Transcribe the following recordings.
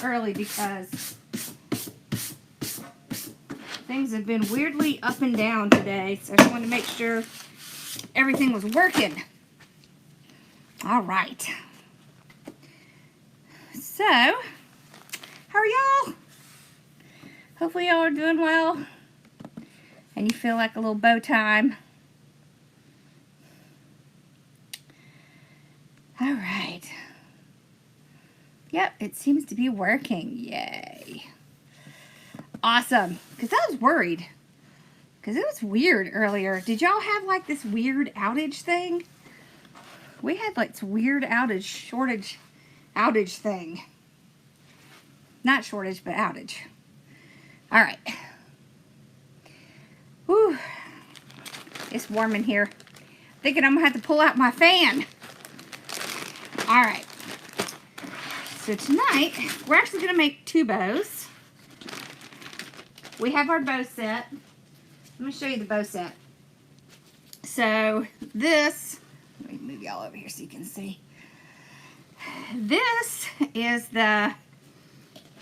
early because things have been weirdly up and down today. So I just wanted to make sure everything was working. All right. So, how are y'all? Hopefully y'all are doing well. And you feel like a little bow time. All right. Yep, it seems to be working. Yay. Awesome. Because I was worried. Because it was weird earlier. Did y'all have like this weird outage thing? We had like this weird outage thing. Not shortage, but outage. All right. Whew. It's warm in here. Thinking I'm going to have to pull out my fan. All right. So tonight, we're actually going to make 2 bows. We have our bow set. Let me show you the bow set. So this, let me move y'all over here so you can see. This is the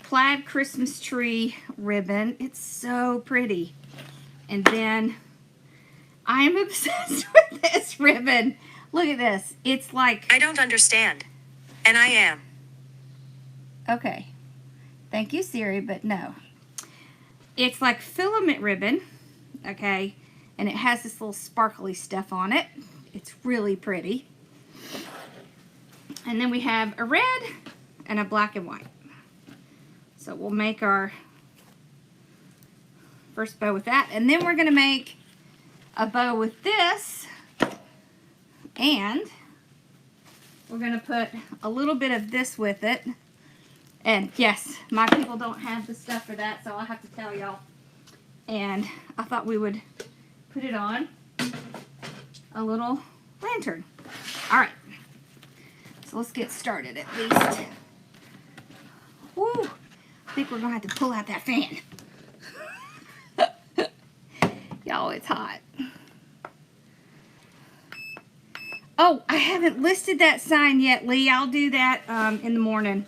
Plaid Christmas tree ribbon. It's so pretty. And then I am obsessed with this ribbon. Look at this. It's like... I don't understand. And I am. Okay. Thank you, Siri, but no. It's like filament ribbon, okay? And it has this little sparkly stuff on it. It's really pretty. And then we have a red and a black and white. So we'll make our first bow with that. And then we're going to make a bow with this. And we're going to put a little bit of this with it. And yes, my people don't have the stuff for that, so I'll have to tell y'all. And I thought we would put it on a little lantern. All right. So let's get started at least. Woo! I think we're going to have to pull out that fan. Y'all, it's hot. Oh, I haven't listed that sign yet, Lee. I'll do that in the morning.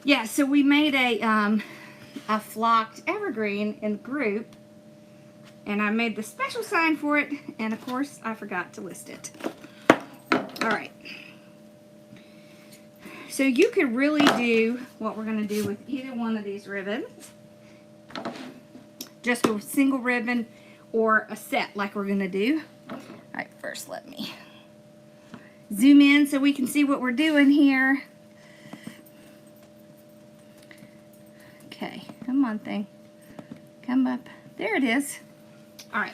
Yeah, so we made a flocked evergreen in the group. And I made the special sign for it. And, of course, I forgot to list it. All right. So you could really do what we're going to do with either one of these ribbons. Just a single ribbon or a set like we're going to do. All right, first let me zoom in so we can see what we're doing here. Okay, come on thing. Come up. There it is. All right.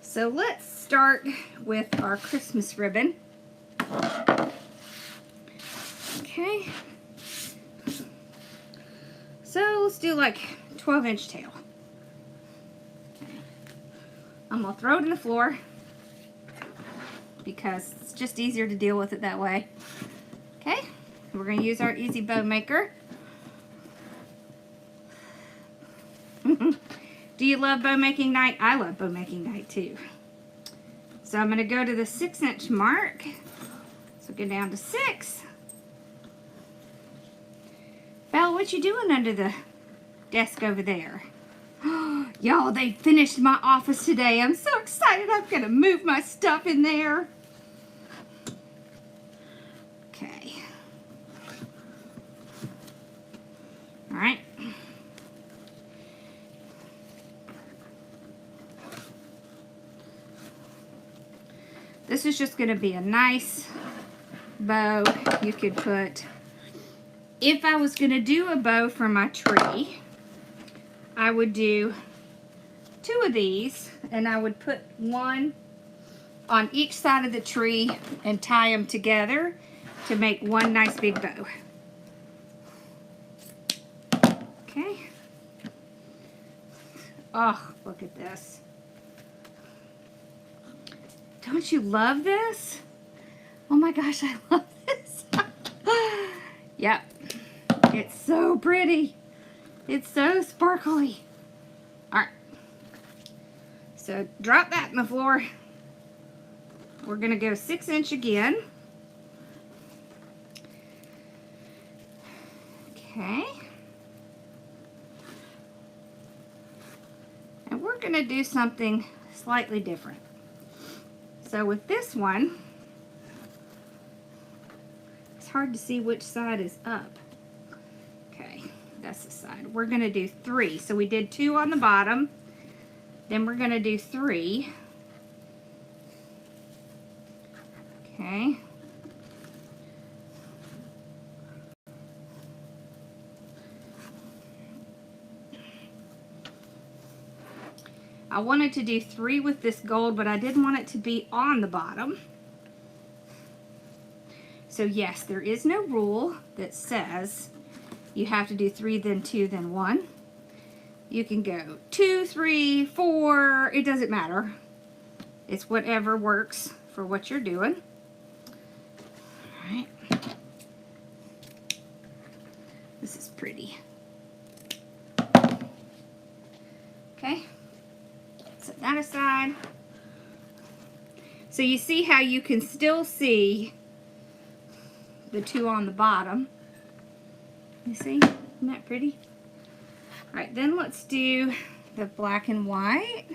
So let's start with our Christmas ribbon. Okay. So let's do like 12-inch tail. I'm going to throw it in the floor because it's just easier to deal with it that way. Okay. We're going to use our Easy Bow Maker. Do you love bow making night? I love bow making night too. So I'm going to go to the 6-inch mark. So get down to 6. Belle, what you doing under the desk over there? Y'all, they finished my office today. I'm so excited. I'm going to move my stuff in there. Okay. All right. This is just going to be a nice bow. You could put, if I was going to do a bow for my tree, I would do 2 of these, and I would put one on each side of the tree and tie them together to make one nice big bow. Okay. Oh, look at this. Don't you love this? Oh my gosh, I love this. Yep. It's so pretty. It's so sparkly. Alright. So drop that in the floor. We're going to go 6-inch again. Okay. And we're going to do something slightly different. So with this one, it's hard to see which side is up. Okay, that's the side. We're going to do 3. So we did 2 on the bottom. Then we're going to do 3. Okay. I wanted to do 3 with this gold, but I didn't want it to be on the bottom. So yes, there is no rule that says you have to do 3, then 2, then 1. You can go 2, 3, 4, it doesn't matter. It's whatever works for what you're doing. All right. This is pretty. Okay. Set that aside. So you see how you can still see the 2 on the bottom. You see? Isn't that pretty? Alright, then let's do the black and white.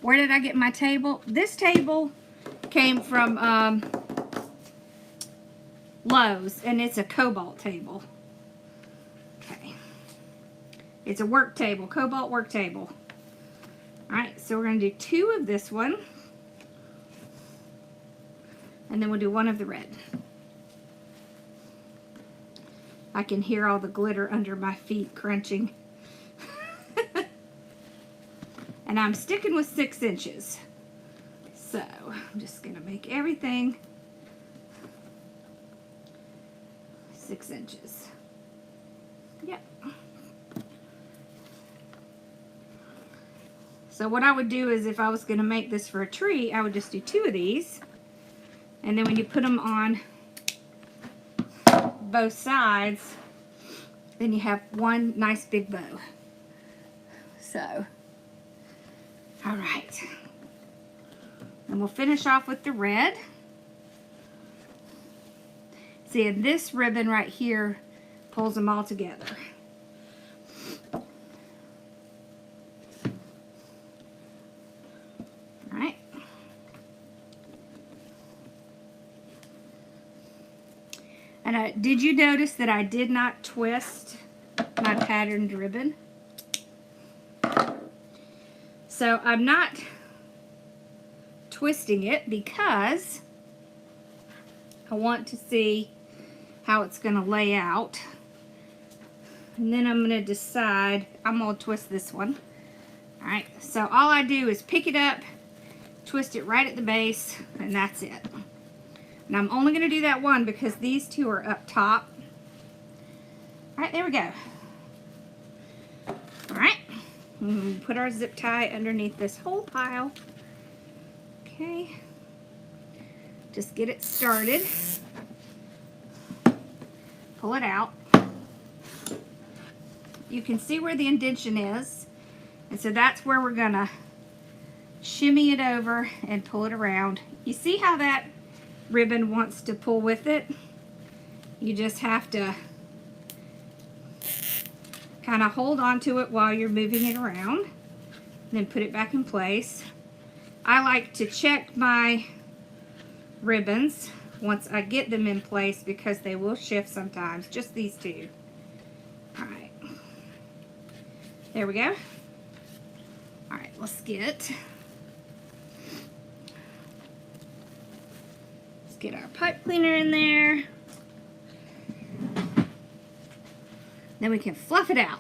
Where did I get my table? This table came from Lowe's, and it's a cobalt table. Okay. It's a work table, cobalt work table. Alright, so we're going to do 2 of this one. And then we'll do 1 of the red. I can hear all the glitter under my feet crunching. And I'm sticking with 6 inches. So, I'm just going to make everything 6 inches. Yep. So what I would do is if I was going to make this for a tree, I would just do 2 of these. And then when you put them on both sides, then you have one nice big bow. So, all right. And we'll finish off with the red. See, and this ribbon right here pulls them all together. All right. And did you notice that I did not twist my patterned ribbon? So I'm not twisting it because I want to see how it's going to lay out. And then I'm going to decide, I'm going to twist this one. Alright, so all I do is pick it up, twist it right at the base, and that's it. And I'm only going to do that one because these 2 are up top. Alright, there we go. Alright, put our zip tie underneath this whole pile. Okay, just get it started. Pull it out. You can see where the indentation is, and so that's where we're gonna shimmy it over and pull it around. You see how that ribbon wants to pull with it? You just have to kind of hold on to it while you're moving it around, then put it back in place. I like to check my ribbons once I get them in place because they will shift sometimes, just these 2. Alright, there we go. Alright, let's get our pipe cleaner in there. Then we can fluff it out.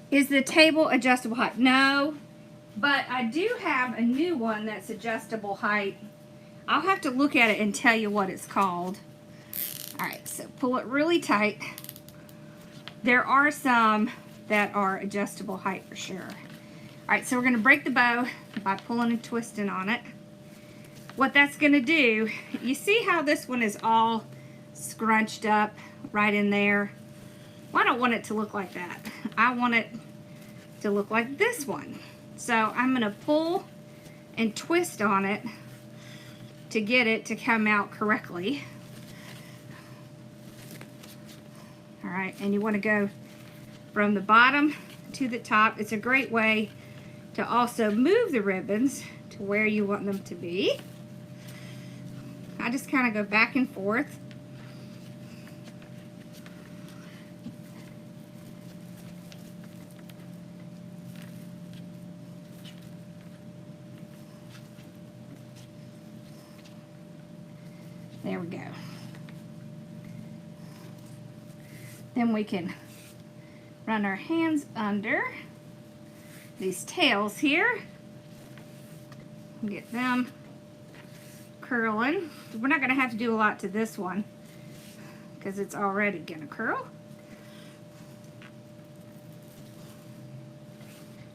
Is the table adjustable height? No, but I do have a new one that's adjustable height. I'll have to look at it and tell you what it's called. Alright, so pull it really tight. There are some that are adjustable height for sure. Alright, so we're going to break the bow by pulling and twisting on it. What that's going to do, you see how this one is all scrunched up right in there? Well, I don't want it to look like that. I want it to look like this one. So I'm going to pull and twist on it to get it to come out correctly. All right, and you want to go from the bottom to the top. It's a great way to also move the ribbons to where you want them to be. I just kind of go back and forth. There we go. Then we can run our hands under these tails here. Get them curling. We're not going to have to do a lot to this one because it's already going to curl.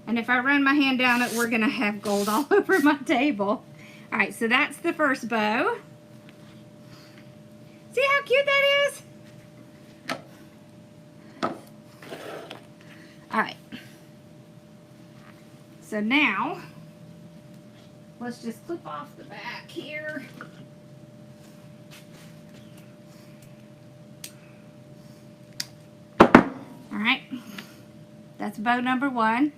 And if I run my hand down it, we're going to have gold all over my table. All right, so that's the first bow. See how cute that is? All right. So now, let's just clip off the back here. All right. That's bow number one.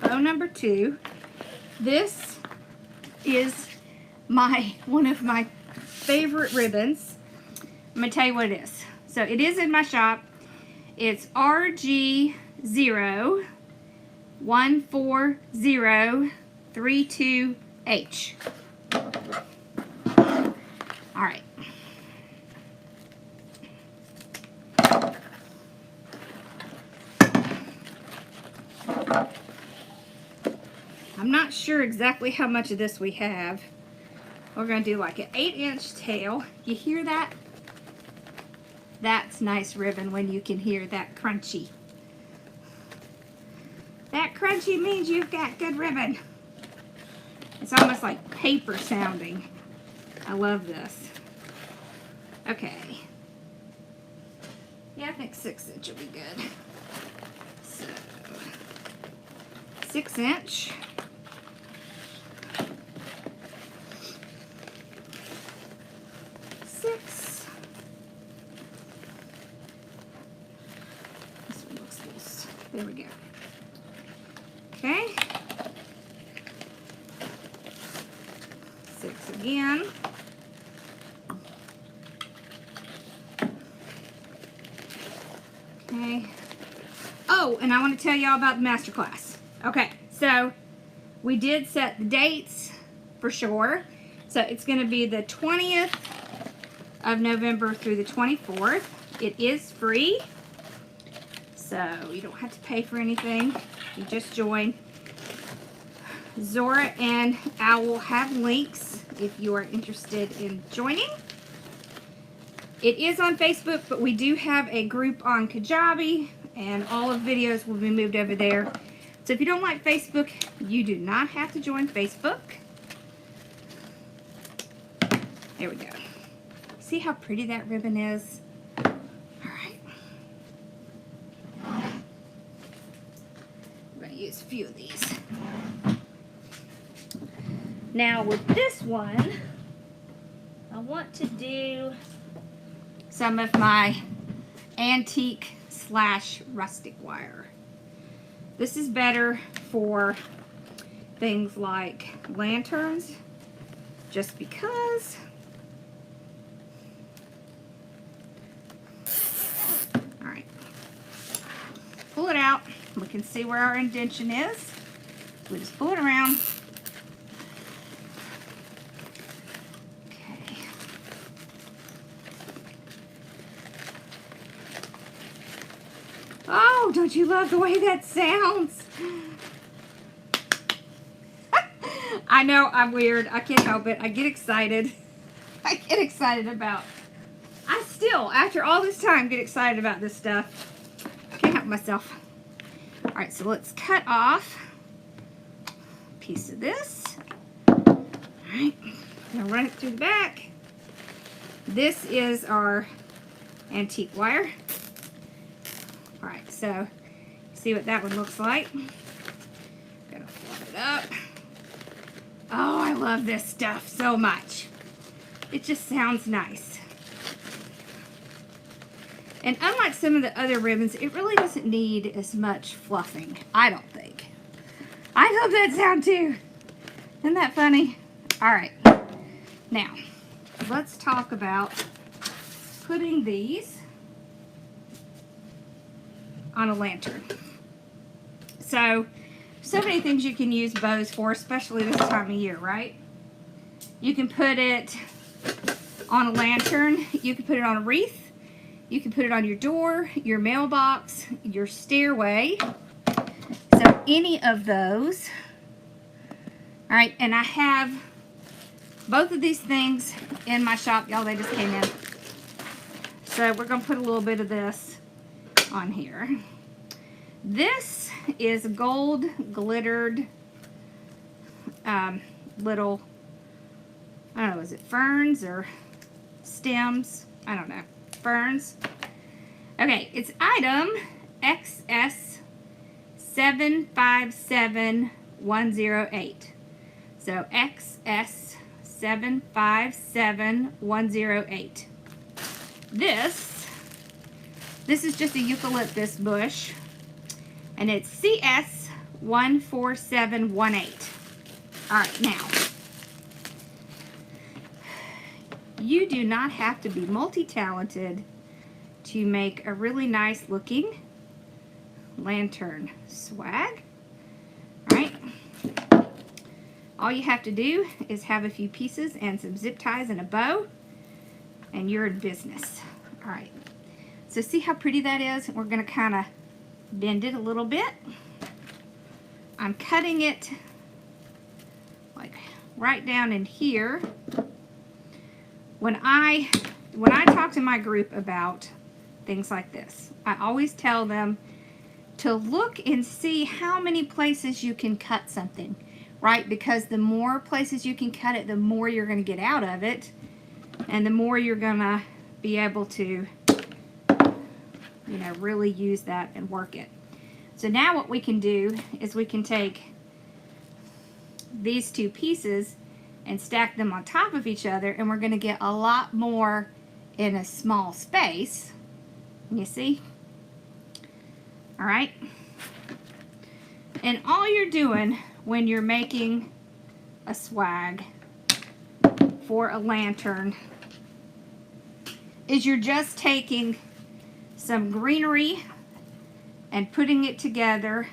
Bow number two. This is one of my favorite ribbons. I'm going to tell you what it is. So it is in my shop. It's RG014032H. All right. I'm not sure exactly how much of this we have. We're going to do like an 8-inch tail. You hear that? That's nice ribbon when you can hear that crunchy. That crunchy means you've got good ribbon. It's almost like paper sounding. I love this. Okay. Yeah, I think 6-inch will be good. So, 6-inch. There we go. Okay. 6 again. Okay. Oh, and I want to tell y'all about the masterclass. Okay, so we did set the dates for sure. So it's going to be the 20th of November through the 24th. It is free. So you don't have to pay for anything. You just join. Zora and Owl have links if you are interested in joining. It is on Facebook, but we do have a group on Kajabi, and all of videos will be moved over there. So if you don't like Facebook, you do not have to join Facebook. There we go. See how pretty that ribbon is? Use a few of these. Now with this one, I want to do some of my antique / rustic wire. This is better for things like lanterns, just because. All right, pull it out. We can see where our indentation is. We just pull it around. Okay. Oh, don't you love the way that sounds? I know I'm weird. I can't help it. I get excited. I get excited about. I still, after all this time, get excited about this stuff. Can't help myself. All right, so let's cut off a piece of this. All right, I'm gonna run it through the back. This is our antique wire. All right, so see what that one looks like. Gonna flip it up. Oh, I love this stuff so much. It just sounds nice. And unlike some of the other ribbons, it really doesn't need as much fluffing, I don't think. I love that sound too. Isn't that funny? All right, now let's talk about putting these on a lantern. So many things you can use bows for, especially this time of year, right? You can put it on a lantern, you can put it on a wreath, you can put it on your door, your mailbox, your stairway. So any of those. All right, and I have both of these things in my shop, y'all. They just came in. So we're gonna put a little bit of this on here. This is gold glittered little, I don't know, is it ferns or stems? I don't know. Ferns. Okay, it's item XS 757108. So XS 757108. This is just a eucalyptus bush, and it's CS 14718. All right, now you do not have to be multi-talented to make a really nice looking lantern swag. All right, all you have to do is have a few pieces and some zip ties and a bow, and you're in business. All right, so see how pretty that is? We're gonna kind of bend it a little bit. I'm cutting it like right down in here. When I talk to my group about things like this, I always tell them to look and see how many places you can cut something, right? Because the more places you can cut it, the more you're going to get out of it, and the more you're going to be able to, you know, really use that and work it. So now what we can do is we can take these two pieces and stack them on top of each other, and we're going to get a lot more in a small space. You see? All right. And all you're doing when you're making a swag for a lantern is you're just taking some greenery and putting it together.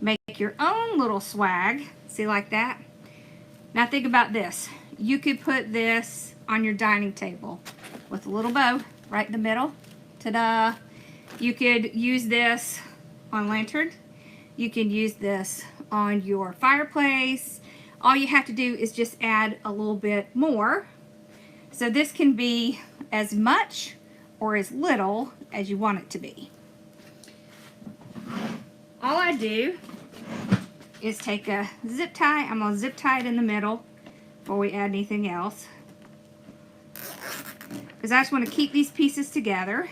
Make your own little swag. See, like that? Now think about this. You could put this on your dining table with a little bow right in the middle. Ta-da! You could use this on a lantern. You can use this on your fireplace. All you have to do is just add a little bit more. So this can be as much or as little as you want it to be. All I do is take a zip tie. I'm going to zip tie it in the middle before we add anything else, because I just want to keep these pieces together.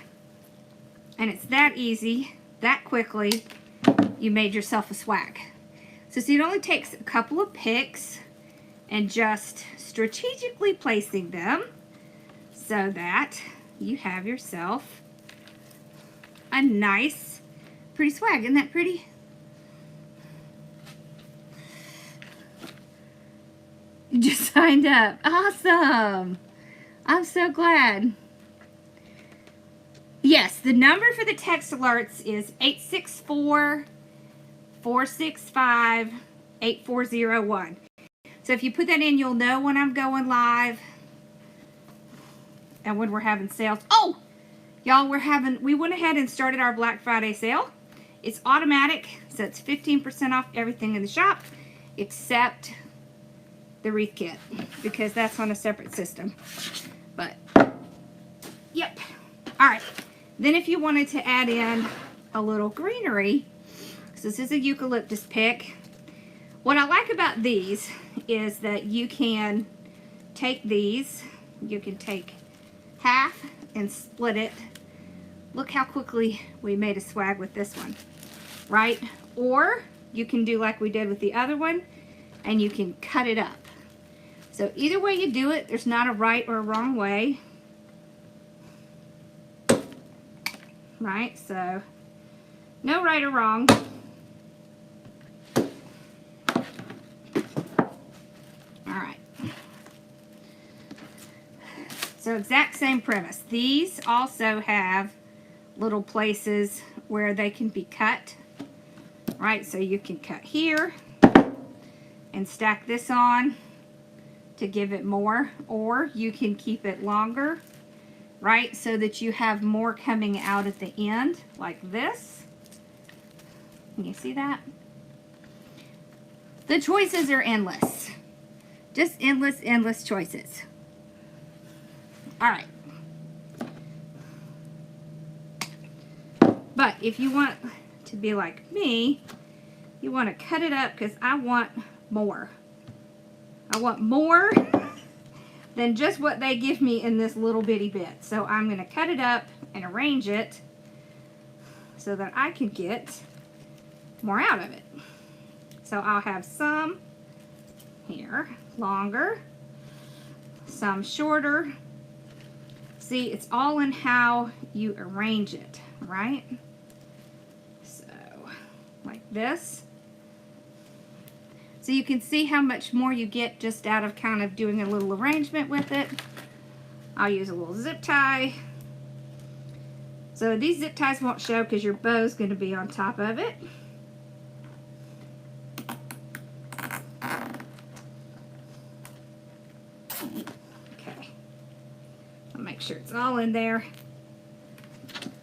And it's that easy, that quickly, you made yourself a swag. So see, it only takes a couple of picks and just strategically placing them so that you have yourself a nice, pretty swag. Isn't that pretty? You just signed up. Awesome. I'm so glad. Yes, the number for the text alerts is 864-465-8401. So if you put that in, you'll know when I'm going live and when we're having sales. Oh, y'all, we went ahead and started our Black Friday sale. It's automatic, so it's 15% off everything in the shop except the wreath kit, because that's on a separate system. But yep. All right, then if you wanted to add in a little greenery, so this is a eucalyptus pick. What I like about these is that you can take these, you can take half and split it. Look how quickly we made a swag with this one, right? Or you can do like we did with the other one, and you can cut it up. So either way you do it, there's not a right or a wrong way. Right, so no right or wrong. Alright. So exact same premise. These also have little places where they can be cut. Right, so you can cut here and stack this on to give it more, or you can keep it longer, right, so that you have more coming out at the end, like this. Can you see that? The choices are endless. Just endless, endless choices. All right. But if you want to be like me, you want to cut it up, because I want more. I want more than just what they give me in this little bitty bit. So I'm going to cut it up and arrange it so that I can get more out of it. So I'll have some here, longer, some shorter. See, it's all in how you arrange it, right? So, like this. So you can see how much more you get just out of kind of doing a little arrangement with it. I'll use a little zip tie. So these zip ties won't show because your bow's going to be on top of it. Okay. I'll make sure it's all in there.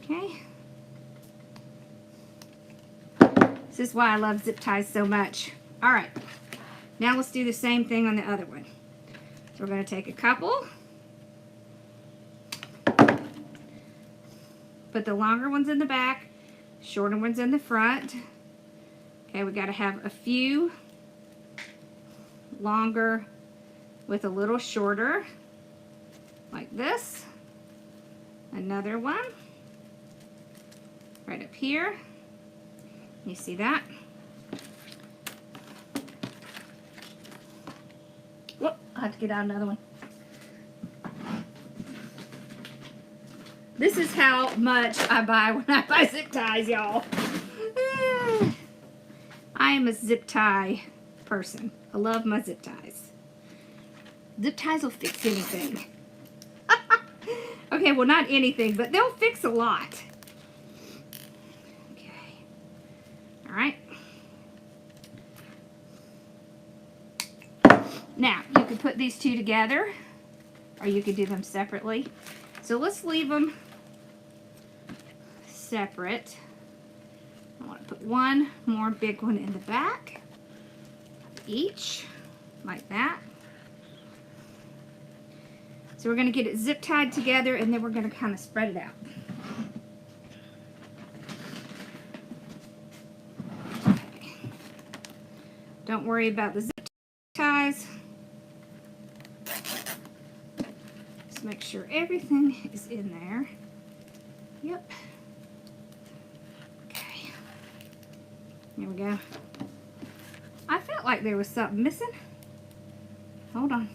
Okay. This is why I love zip ties so much. All right, now let's do the same thing on the other one. So we're going to take a couple, put the longer ones in the back, shorter ones in the front. Okay, we got to have a few longer with a little shorter, like this. Another one right up here. You see that? Whoop, I have to get out another one. This is how much I buy when I buy zip ties, y'all. I am a zip tie person. I love my zip ties. Zip ties will fix anything. Okay, well, not anything, but they'll fix a lot. Okay. All right. Now, you can put these two together, or you could do them separately. So let's leave them separate. I want to put one more big one in the back, each, like that. So we're going to get it zip tied together, and then we're going to kind of spread it out. Okay. Don't worry about the zip ties. Just make sure everything is in there. Yep. Okay. There we go. I felt like there was something missing. Hold on.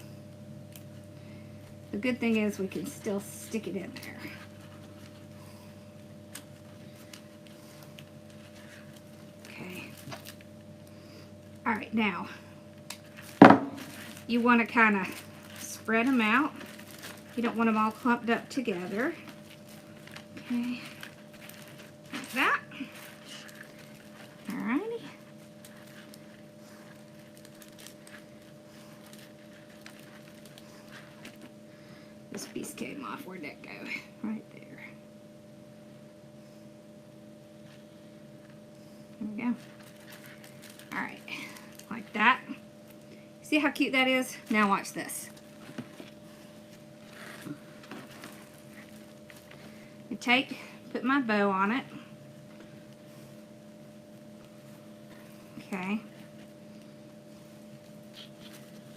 The good thing is we can still stick it in there. Okay. All right, now you want to kind of spread them out. You don't want them all clumped up together. Okay. Like that. Alrighty. This piece came off. Where'd that go? Right there. There we go. Alright. Like that. See how cute that is? Now watch this. I put my bow on it. Okay.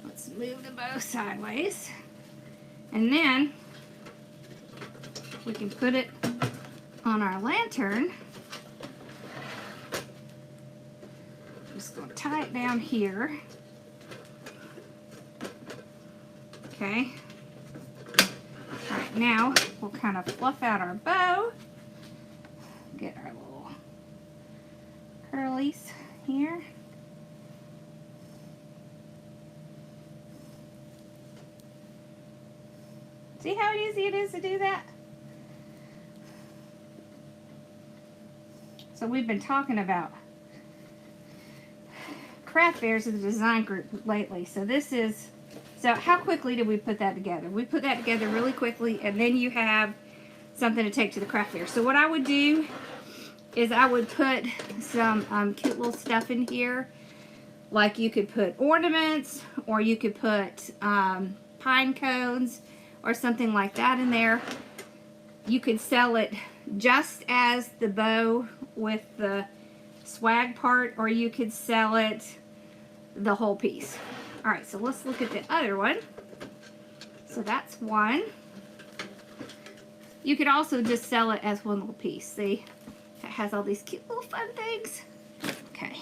Let's move the bow sideways. And then we can put it on our lantern. Just going to tie it down here. Okay. All right, now we'll kind of fluff out our bow. Get our little curlies here. See how easy it is to do that? So we've been talking about craft fairs of the design group lately. So this is, so how quickly did we put that together? We put that together really quickly, and then you have something to take to the craft fair. So what I would do is I would put some cute little stuff in here. Like you could put ornaments, or you could put pine cones or something like that in there. You could sell it just as the bow with the swag part, or you could sell it the whole piece. All right, so let's look at the other one. So that's one. You could also just sell it as one little piece. See, it has all these cute little fun things. Okay.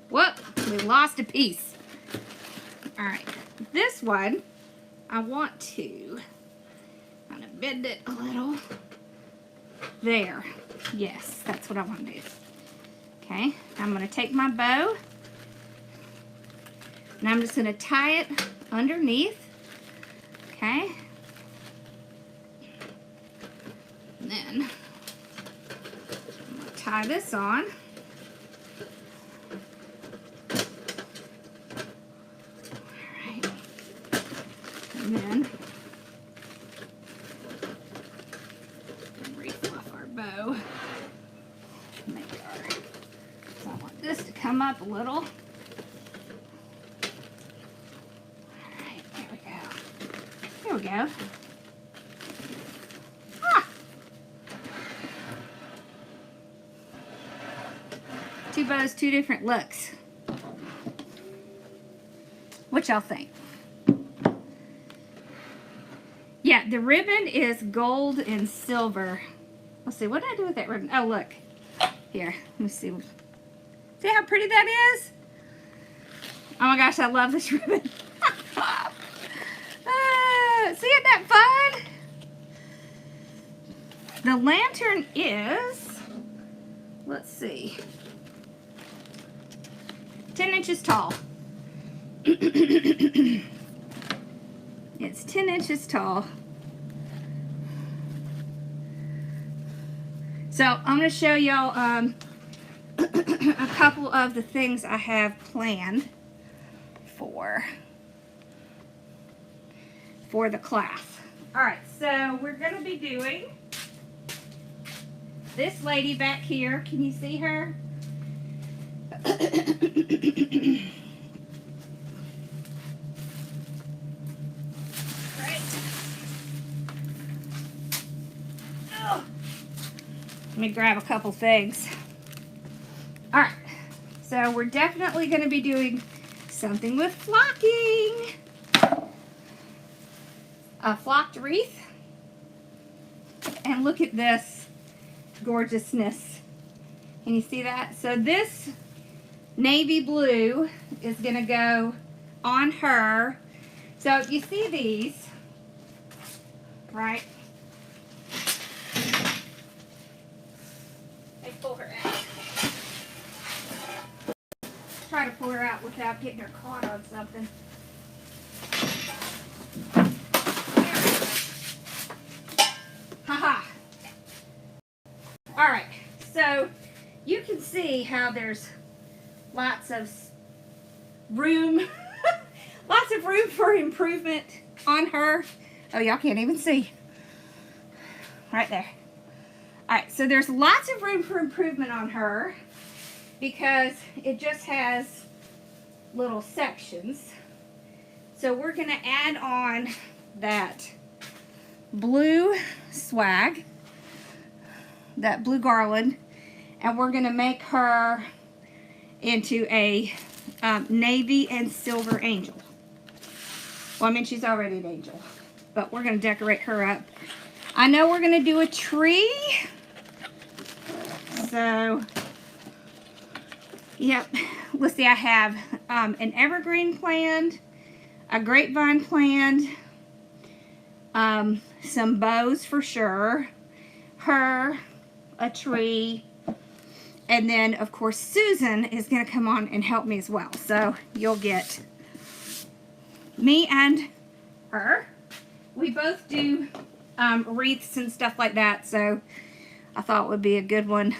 Whoop, we lost a piece. All right, this one, I want to kind of bend it a little. There. Yes, that's what I want to do. Okay, I'm going to take my bow, and I'm just going to tie it underneath. Okay. And then I'm going to tie this on. Alright. And then refluff our bow. Make our, so I want this to come up a little. Alright, there we go. There we go. Ah! Two bows, two different looks. What y'all think? Yeah, the ribbon is gold and silver. Let's see, what did I do with that ribbon? Oh, look. Here, let me see. See how pretty that is? Oh my gosh, I love this ribbon. See, isn't that fun? The lantern is, let's see, 10 inches tall. It's 10 inches tall. So I'm going to show y'all a couple of the things I have planned for the class. Alright, so we're going to be doing this lady back here. Can you see her? Let me grab a couple things. Alright, so we're definitely going to be doing something with flocking. A flocked wreath. And look at this gorgeousness. Can you see that? So this navy blue is going to go on her. So if you see these, right? Pull her out. Try to pull her out without getting her caught on something. Haha. Alright, so you can see how there's lots of room, lots of room for improvement on her. Oh, y'all can't even see. Right there. Alright, so there's lots of room for improvement on her because it just has little sections. So we're going to add on that blue swag, that blue garland, and we're going to make her into a navy and silver angel. Well, I mean, she's already an angel, but we're going to decorate her up. I know we're going to do a tree. So, yep. Let's see, I have an evergreen planned, a grapevine planned, some bows for sure, her, a tree, and then, of course, Susan is going to come on and help me as well. So, you'll get me and her. We both do wreaths and stuff like that, so I thought it would be a good one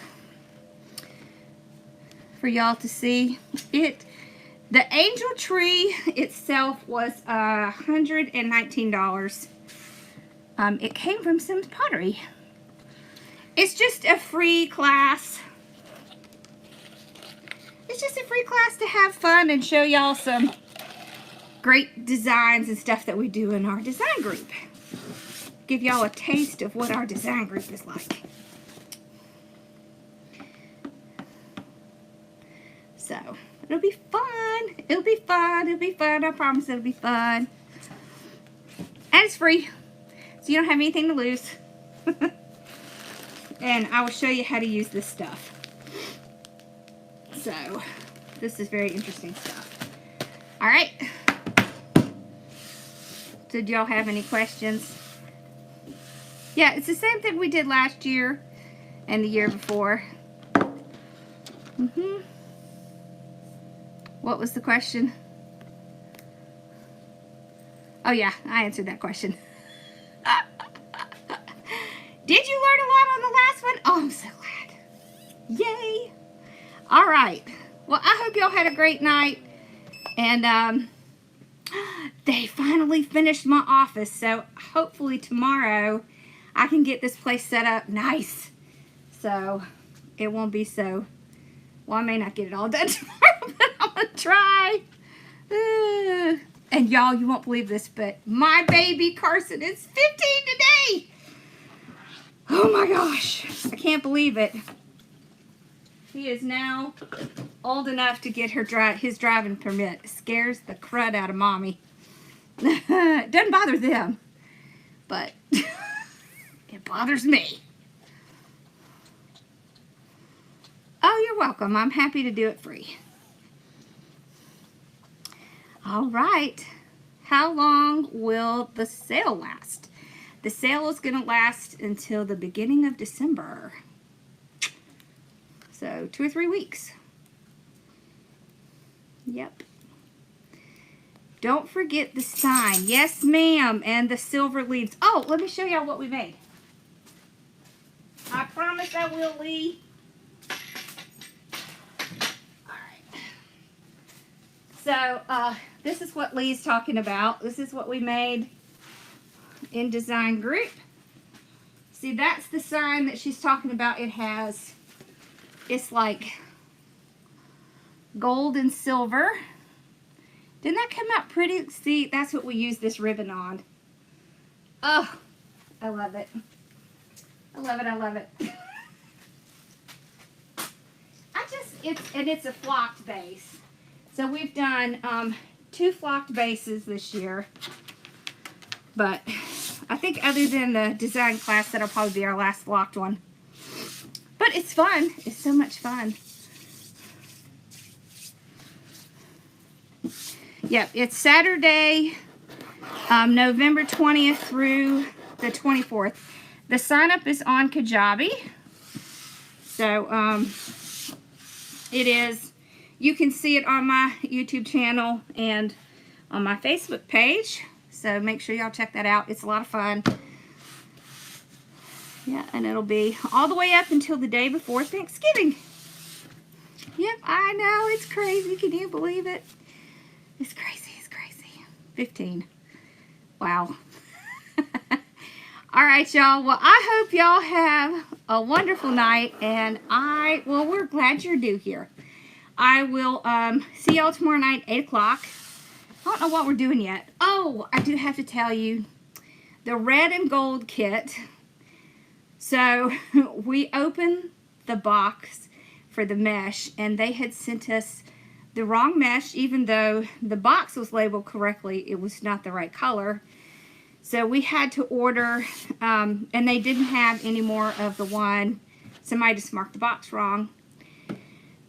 for y'all to see. The angel tree itself was $119. It came from Sims Pottery. It's just a free class. It's just a free class to have fun and show y'all some great designs and stuff that we do in our design group. Give y'all a taste of what our design group is like. So, it'll be fun. It'll be fun. It'll be fun. I promise it'll be fun. And it's free. So you don't have anything to lose. And I will show you how to use this stuff. So, this is very interesting stuff. Alright. So, do y'all have any questions? Yeah, it's the same thing we did last year and the year before. What was the question? Oh yeah, I answered that question. Did you learn a lot on the last one? Oh, I'm so glad. Yay. All right. Well, I hope y'all had a great night. And they finally finished my office. So hopefully tomorrow I can get this place set up nice. So it won't be so... Well, I may not get it all done tomorrow, but I'm going to try. And y'all, you won't believe this, but my baby Carson is 15 today. Oh my gosh. I can't believe it. He is now old enough to get his driving permit. It scares the crud out of mommy. It doesn't bother them, but it bothers me. Oh, you're welcome. I'm happy to do it free. All right. How long will the sale last? The sale is going to last until the beginning of December. So 2 or 3 weeks. Yep. Don't forget the sign. Yes, ma'am. And the silver leaves. Oh, let me show y'all what we made. I promise I will, Lee. So, this is what Lee's talking about. This is what we made in design group. See, that's the sign that she's talking about. It's like gold and silver. Didn't that come out pretty? See, that's what we use this ribbon on. Oh, I love it. I love it, I love it. It's a flocked base. So we've done 2 flocked bases this year, but I think other than the design class, that'll probably be our last flocked one. But it's fun. It's so much fun. Yep, it's Saturday, November 20th through the 24th. The sign up is on Kajabi. So it is. You can see it on my YouTube channel and on my Facebook page. So make sure y'all check that out. It's a lot of fun. Yeah, and it'll be all the way up until the day before Thanksgiving. Yep, I know. It's crazy. Can you believe it? It's crazy. It's crazy. 15. Wow. All right, y'all. Well, I hope y'all have a wonderful night. And we're glad you're due here. I will see y'all tomorrow night, 8 o'clock. I don't know what we're doing yet. Oh, I do have to tell you, the red and gold kit. So we opened the box for the mesh, and they had sent us the wrong mesh, even though the box was labeled correctly. It was not the right color. So we had to order, and they didn't have any more of the one. Somebody just marked the box wrong.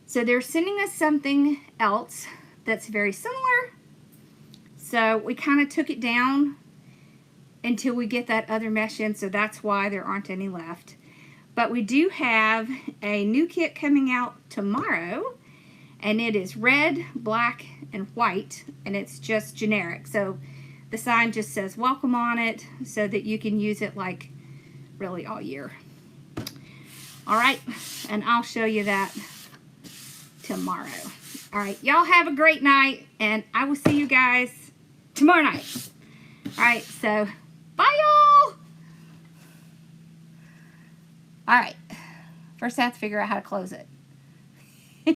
So they're sending us something else that's very similar. So we kind of took it down until we get that other mesh in, so that's why there aren't any left. But we do have a new kit coming out tomorrow, and it is red, black, and white, and it's just generic. So the sign just says welcome on it so that you can use it like really all year. All right, and I'll show you that tomorrow. All right, y'all have a great night, and I will see you guys tomorrow night. All right, so bye, y'all. All right, first I have to figure out how to close it.